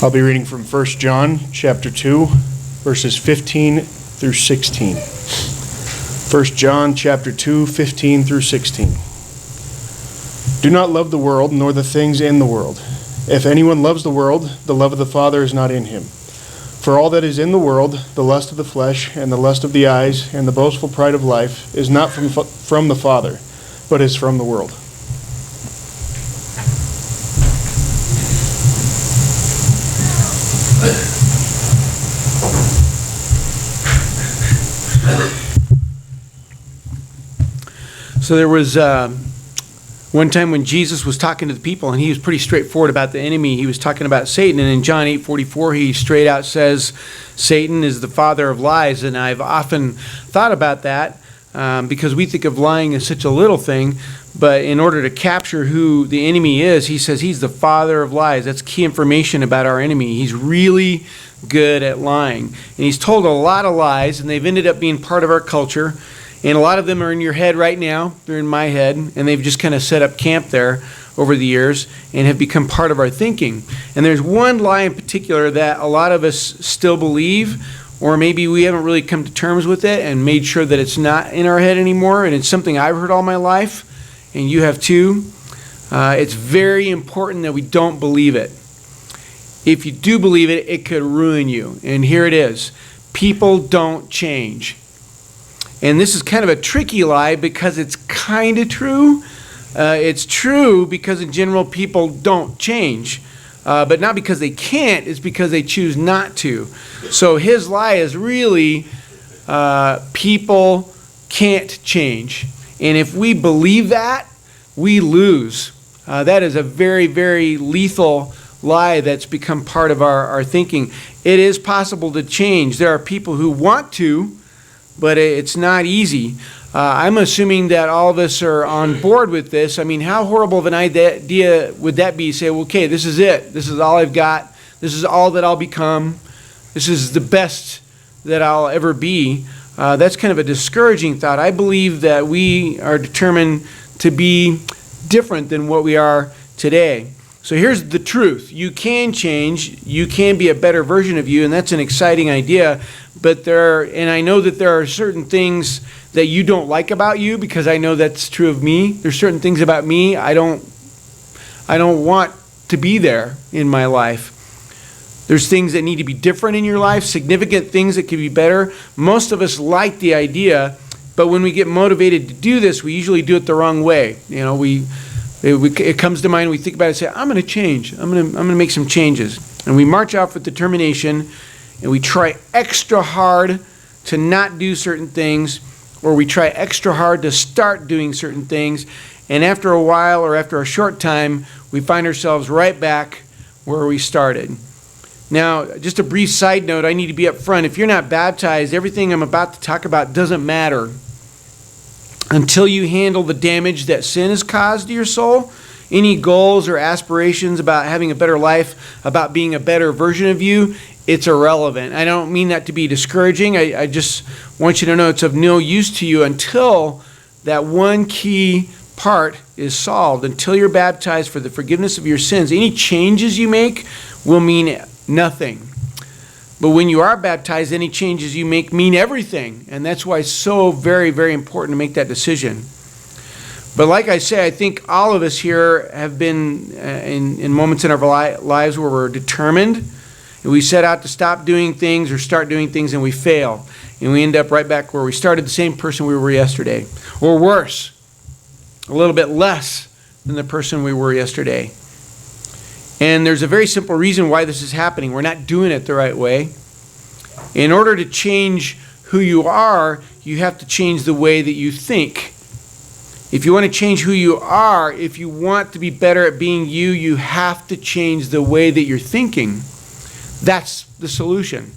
I'll be reading from 1 John chapter 2, verses 15 through 16. 1 John chapter 2, 15 through 16. Do not love the world, nor the things in the world. If anyone loves the world, the love of the Father is not in him. For all that is in the world, the lust of the flesh, and the lust of the eyes, and the boastful pride of life, is not from the Father, but is from the world. So there was one time when Jesus was talking to the people, and he was pretty straightforward about the enemy. He was talking about Satan, and in John 8:44, he straight out says, Satan is the father of lies. And I've often thought about that because we think of lying as such a little thing, but in order to capture who the enemy is, he says he's the father of lies. That's key information about our enemy. He's really good at lying. And he's told a lot of lies, and they've ended up being part of our culture. And a lot of them are in your head right now. They're in my head, and they've just kind of set up camp there over the years and have become part of our thinking. And there's one lie in particular that a lot of us still believe, or maybe we haven't really come to terms with it and made sure that it's not in our head anymore, and it's something I've heard all my life, and you have too. It's very important that we don't believe it. If you do believe it, it could ruin you. And here it is. People don't change. And this is kind of a tricky lie because it's kind of true. It's true because in general people don't change. But not because they can't, it's because they choose not to. So his lie is really people can't change. And if we believe that, we lose. That is a very, very lethal lie that's become part of our thinking. It is possible to change. There are people who want to, but it's not easy. I'm assuming that all of us are on board with this. I mean, how horrible of an idea would that be? Say, well, okay, this is it. This is all I've got. This is all that I'll become. This is the best that I'll ever be. That's kind of a discouraging thought. I believe that we are determined to be different than what we are today. So here's the truth. You can change. You can be a better version of you, and that's an exciting idea. But I know that there are certain things that you don't like about you, because I know that's true of me. There's certain things about me I don't want to be there in my life. There's things that need to be different in your life, significant things that could be better. Most of us like the idea, but when we get motivated to do this, we usually do it the wrong way. You know, it comes to mind, we think about it and say, I'm going to change. I'm going to make some changes. And we march out with determination, and we try extra hard to not do certain things, or we try extra hard to start doing certain things, and after a while or after a short time, we find ourselves right back where we started. Now, just a brief side note, I need to be up front. If you're not baptized, everything I'm about to talk about doesn't matter. Until you handle the damage that sin has caused to your soul, any goals or aspirations about having a better life, about being a better version of you, it's irrelevant. I don't mean that to be discouraging. I just want you to know it's of no use to you until that one key part is solved. Until you're baptized for the forgiveness of your sins, any changes you make will mean nothing. But when you are baptized, any changes you make mean everything. And that's why it's so very, very important to make that decision. But like I say, I think all of us here have been in moments in our lives where we're determined, and we set out to stop doing things or start doing things, and we fail. And we end up right back where we started, the same person we were yesterday. Or worse, a little bit less than the person we were yesterday. And there's a very simple reason why this is happening. We're not doing it the right way. In order to change who you are, you have to change the way that you think. If you want to change who you are, if you want to be better at being you, you have to change the way that you're thinking. That's the solution.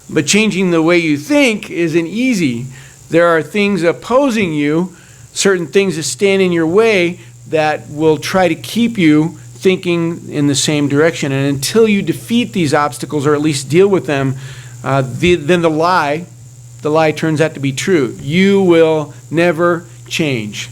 But changing the way you think isn't easy. There are things opposing you, certain things that stand in your way that will try to keep you thinking in the same direction. And until you defeat these obstacles, or at least deal with them, then the lie turns out to be true. You will never change.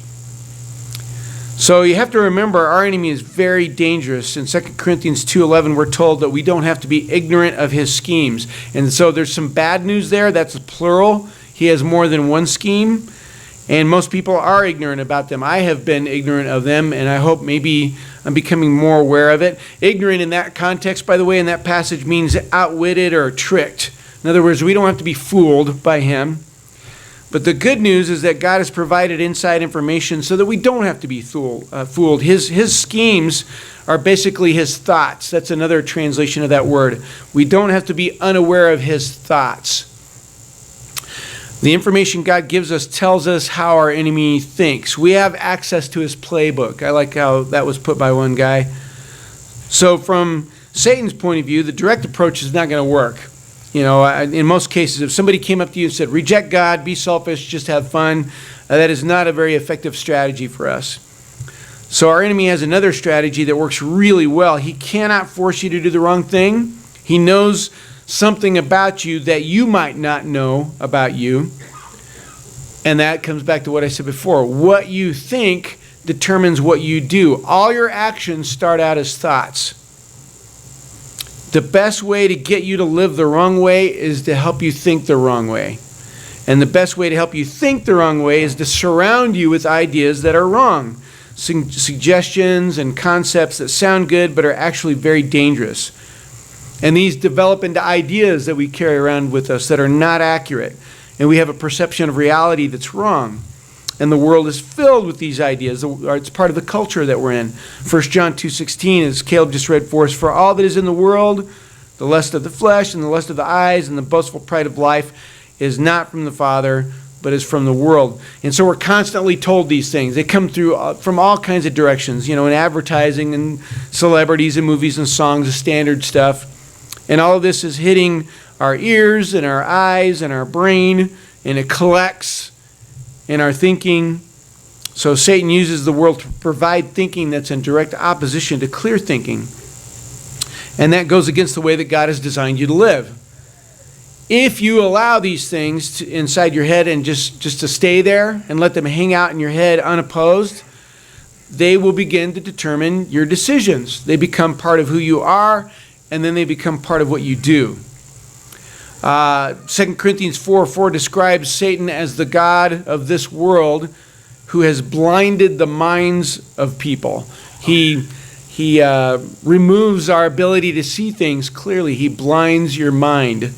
So you have to remember our enemy is very dangerous. In 2 Corinthians 2:11, we're told that we don't have to be ignorant of his schemes. And so there's some bad news there. That's plural. He has more than one scheme. And most people are ignorant about them. I have been ignorant of them, and I hope maybe I'm becoming more aware of it. Ignorant in that context, by the way, in that passage means outwitted or tricked. In other words, we don't have to be fooled by him. But the good news is that God has provided inside information so that we don't have to be fooled. His schemes are basically his thoughts. That's another translation of that word. We don't have to be unaware of his thoughts. The information God gives us tells us how our enemy thinks. We have access to his playbook. I like how that was put by one guy. So from Satan's point of view, the direct approach is not going to work. You know, in most cases, if somebody came up to you and said, reject God, be selfish, just have fun, that is not a very effective strategy for us. So our enemy has another strategy that works really well. He cannot force you to do the wrong thing. He knows something about you that you might not know about you. And that comes back to what I said before. What you think determines what you do. All your actions start out as thoughts. The best way to get you to live the wrong way is to help you think the wrong way. And the best way to help you think the wrong way is to surround you with ideas that are wrong. Suggestions and concepts that sound good but are actually very dangerous. And these develop into ideas that we carry around with us that are not accurate. And we have a perception of reality that's wrong. And the world is filled with these ideas. It's part of the culture that we're in. 1 John 2:16, as Caleb just read for us, for all that is in the world, the lust of the flesh and the lust of the eyes and the boastful pride of life is not from the Father, but is from the world. And so we're constantly told these things. They come through from all kinds of directions, in advertising and celebrities and movies and songs, the standard stuff. And all of this is hitting our ears and our eyes and our brain, and it collects in our thinking. So Satan uses the world to provide thinking that's in direct opposition to clear thinking. And that goes against the way that God has designed you to live. If you allow these things inside your head and just to stay there and let them hang out in your head unopposed, they will begin to determine your decisions. They become part of who you are, and then they become part of what you do. 2 Corinthians 4:4 describes Satan as the god of this world who has blinded the minds of people. He removes our ability to see things clearly. He blinds your mind.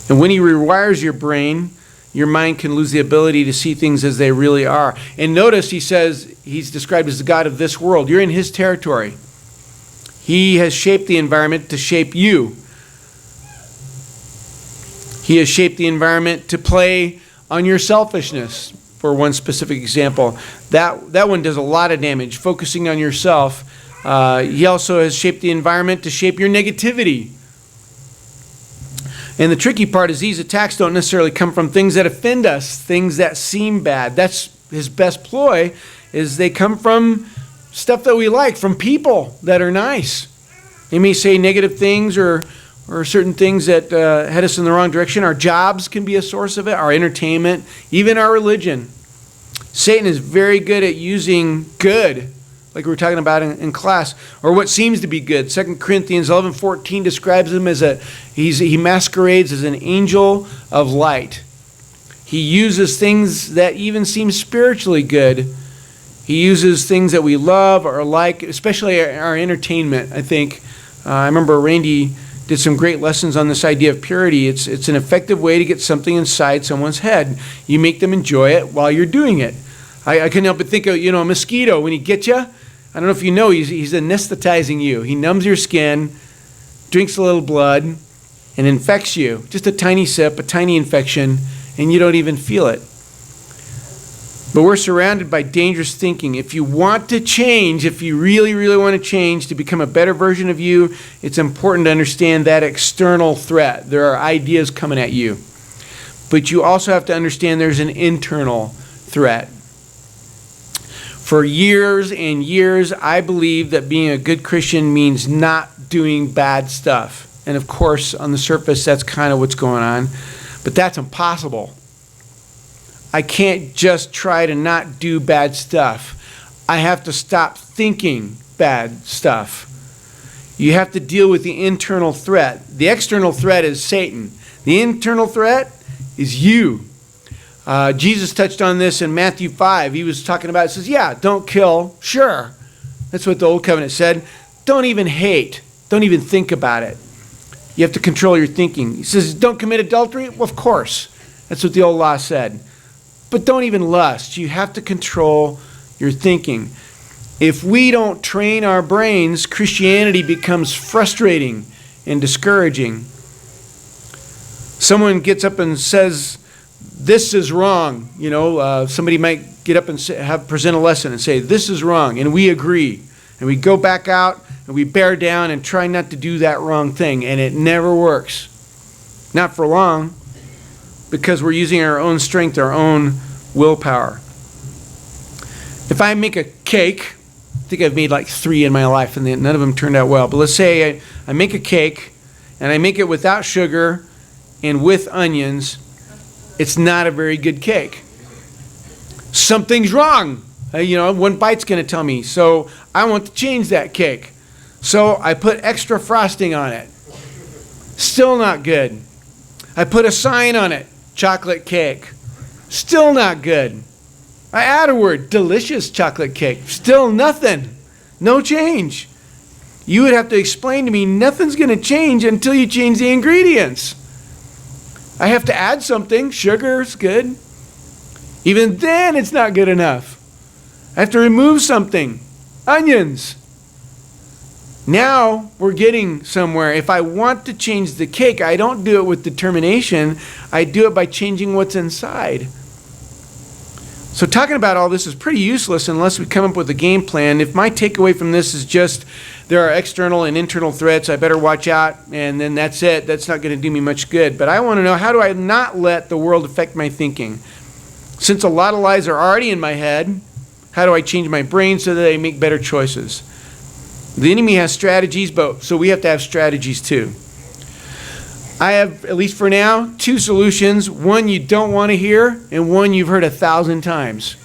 And when he rewires your brain, your mind can lose the ability to see things as they really are. And notice he says he's described as the god of this world. You're in his territory. He has shaped the environment to shape you. He has shaped the environment to play on your selfishness, for one specific example. That one does a lot of damage, focusing on yourself. He also has shaped the environment to shape your negativity. And the tricky part is these attacks don't necessarily come from things that offend us, things that seem bad. That's his best ploy, is they come from stuff that we like, from people that are nice. They may say negative things or certain things that head us in the wrong direction. Our jobs can be a source of it, our entertainment, even our religion. Satan is very good at using good, like we were talking about in class, or what seems to be good. 2 Corinthians 11:14 describes him as he masquerades as an angel of light. He uses things that even seem spiritually good. He uses things that we love or like, especially our entertainment, I think. I remember Randy did some great lessons on this idea of purity. It's an effective way to get something inside someone's head. You make them enjoy it while you're doing it. I couldn't help but think of, a mosquito, when he gets you, I don't know if you know, he's anesthetizing you. He numbs your skin, drinks a little blood, and infects you. Just a tiny sip, a tiny infection, and you don't even feel it. But we're surrounded by dangerous thinking. If you want to change, if you really, really want to change to become a better version of you, it's important to understand that external threat. There are ideas coming at you. But you also have to understand there's an internal threat. For years and years, I believed that being a good Christian means not doing bad stuff. And of course, on the surface, that's kind of what's going on. But that's impossible. I can't just try to not do bad stuff. I have to stop thinking bad stuff. You have to deal with the internal threat. The external threat is Satan. The internal threat is you. Jesus touched on this in Matthew 5. He was talking about, it says, yeah, don't kill. Sure. That's what the Old Covenant said. Don't even hate. Don't even think about it. You have to control your thinking. He says, don't commit adultery. Well, of course. That's what the old law said. But don't even lust. You have to control your thinking. If we don't train our brains, Christianity becomes frustrating and discouraging. Someone gets up and says, this is wrong. Somebody might get up and present a lesson and say, this is wrong, and we agree. And we go back out and we bear down and try not to do that wrong thing, and it never works. Not for long, because we're using our own strength, our own willpower. If I make a cake, I think I've made like 3 in my life, and none of them turned out well. But let's say I make a cake, and I make it without sugar and with onions. It's not a very good cake. Something's wrong. One bite's going to tell me. So I want to change that cake. So I put extra frosting on it. Still not good. I put a sign on it. Chocolate cake. Still not good. I add a word. Delicious chocolate cake. Still nothing. No change. You would have to explain to me nothing's going to change until you change the ingredients. I have to add something. Sugar's good. Even then, it's not good enough. I have to remove something. Onions. Now we're getting somewhere. If I want to change the cake, I don't do it with determination. I do it by changing what's inside. So talking about all this is pretty useless unless we come up with a game plan. If my takeaway from this is just there are external and internal threats, I better watch out, and then that's it. That's not going to do me much good. But I want to know, how do I not let the world affect my thinking? Since a lot of lies are already in my head, how do I change my brain so that I make better choices? The enemy has strategies, so we have to have strategies too. I have, at least for now, 2 solutions. One you don't want to hear, and one you've heard 1,000 times.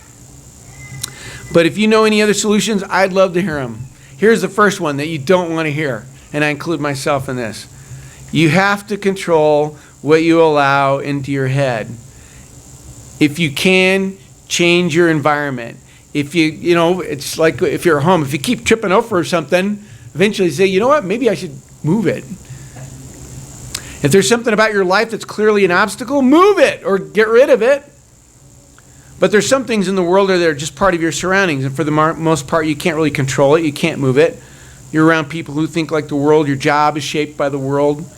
But if you know any other solutions, I'd love to hear them. Here's the first one that you don't want to hear, and I include myself in this. You have to control what you allow into your head. If you can, change your environment. If it's like if you're at home, if you keep tripping over something, eventually you say, you know what, maybe I should move it. If there's something about your life that's clearly an obstacle, move it or get rid of it. But there's some things in the world that are just part of your surroundings, and for the most part, you can't really control it. You can't move it. You're around people who think like the world. Your job is shaped by the world.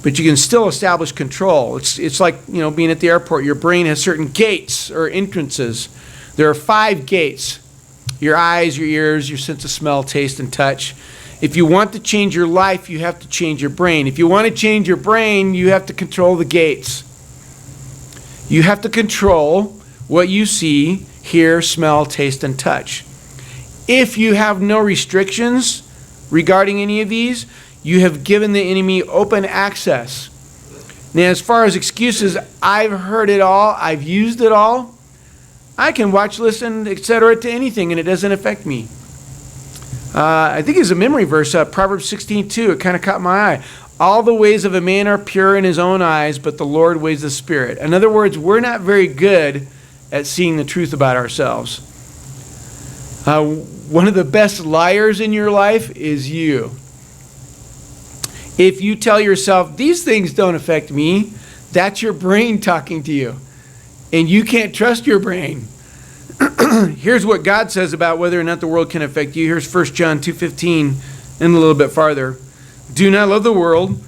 But you can still establish control. It's like, being at the airport. Your brain has certain gates or entrances. There are 5 gates. Your eyes, your ears, your sense of smell, taste, and touch. If you want to change your life, you have to change your brain. If you want to change your brain, you have to control the gates. You have to control what you see, hear, smell, taste, and touch. If you have no restrictions regarding any of these, you have given the enemy open access. Now, as far as excuses, I've heard it all. I've used it all. I can watch, listen, etc. to anything, and it doesn't affect me. I think it's a memory verse, Proverbs 16:2. It kind of caught my eye. All the ways of a man are pure in his own eyes, but the Lord weighs the spirit. In other words, we're not very good at seeing the truth about ourselves. One of the best liars in your life is you. If you tell yourself, these things don't affect me, that's your brain talking to you. And you can't trust your brain. Here's what God says about whether or not the world can affect you. Here's 1 John 2:15 and a little bit farther. Do not love the world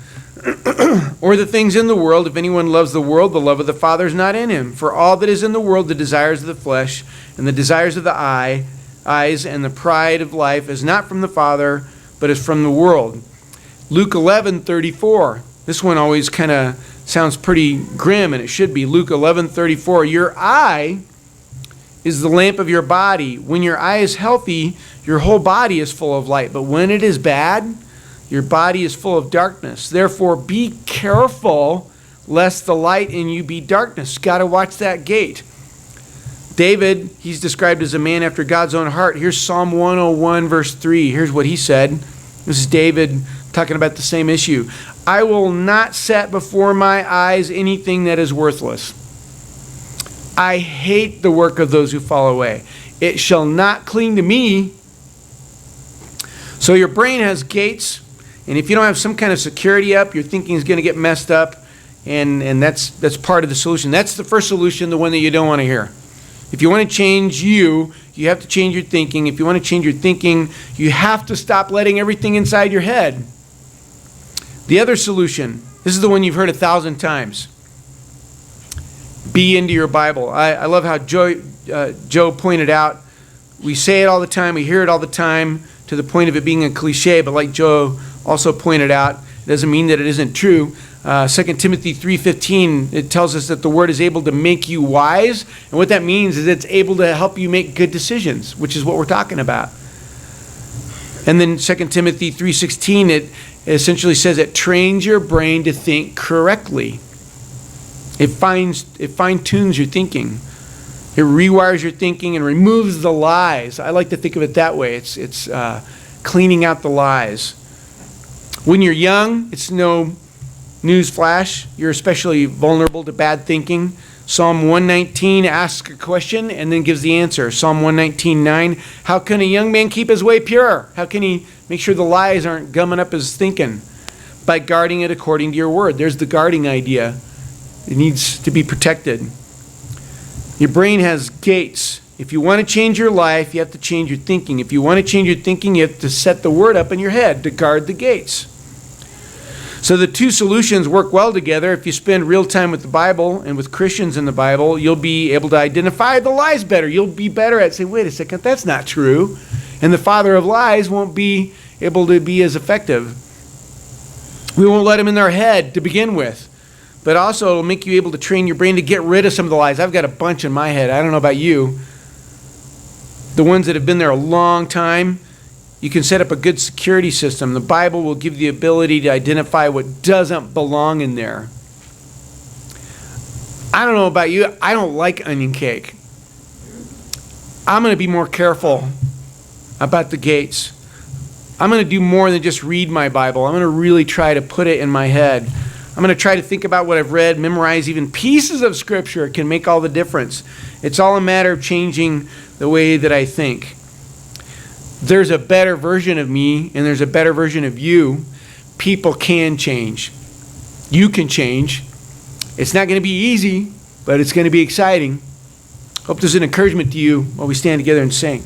or the things in the world. If anyone loves the world, the love of the Father is not in him. For all that is in the world, the desires of the flesh and the desires of the eyes and the pride of life is not from the Father, but is from the world. Luke 11:34. This one always kind of sounds pretty grim, and it should be. Luke 11:34. Your eye is the lamp of your body. When your eye is healthy, your whole body is full of light. But when it is bad, your body is full of darkness. Therefore, be careful lest the light in you be darkness. Got to watch that gate. David, he's described as a man after God's own heart. Here's Psalm 101, verse 3. Here's what he said. This is David talking about the same issue. I will not set before my eyes anything that is worthless. I hate the work of those who fall away. It shall not cling to me. So your brain has gates, and if you don't have some kind of security up, your thinking is going to get messed up, and that's part of the solution. That's the first solution, the one that you don't want to hear. If you want to change you have to change your thinking. If you want to change your thinking, you have to stop letting everything inside your head. The other solution, this is the one you've heard 1,000 times. Be into your Bible. I love how Joe pointed out, we say it all the time, we hear it all the time, to the point of it being a cliche, but like Joe also pointed out, it doesn't mean that it isn't true. 2 Timothy 3:15, it tells us that the word is able to make you wise, and what that means is it's able to help you make good decisions, which is what we're talking about. And then 2 Timothy 3:16, it essentially says it trains your brain to think correctly. It fine-tunes your thinking. It rewires your thinking and removes the lies. I like to think of it that way. It's cleaning out the lies. When you're young, it's no news flash. You're especially vulnerable to bad thinking. Psalm 119 asks a question and then gives the answer. Psalm 119:9, how can a young man keep his way pure? How can he make sure the lies aren't gumming up his thinking? By guarding it according to your word. There's the guarding idea. It needs to be protected. Your brain has gates. If you want to change your life, you have to change your thinking. If you want to change your thinking, you have to set the word up in your head to guard the gates. So the two solutions work well together. If you spend real time with the Bible and with Christians in the Bible, you'll be able to identify the lies better. You'll be better at saying, wait a second, that's not true. And the father of lies won't be able to be as effective. We won't let him in our head to begin with. But also it'll make you able to train your brain to get rid of some of the lies. I've got a bunch in my head. I don't know about you. The ones that have been there a long time, you can set up a good security system. The Bible will give you the ability to identify what doesn't belong in there. I don't know about you. I don't like onion cake. I'm going to be more careful about the gates. I'm going to do more than just read my Bible. I'm going to really try to put it in my head. I'm going to try to think about what I've read, memorize even pieces of Scripture. It can make all the difference. It's all a matter of changing the way that I think. There's a better version of me, and there's a better version of you. People can change. You can change. It's not going to be easy, but it's going to be exciting. Hope this is an encouragement to you while we stand together and sing.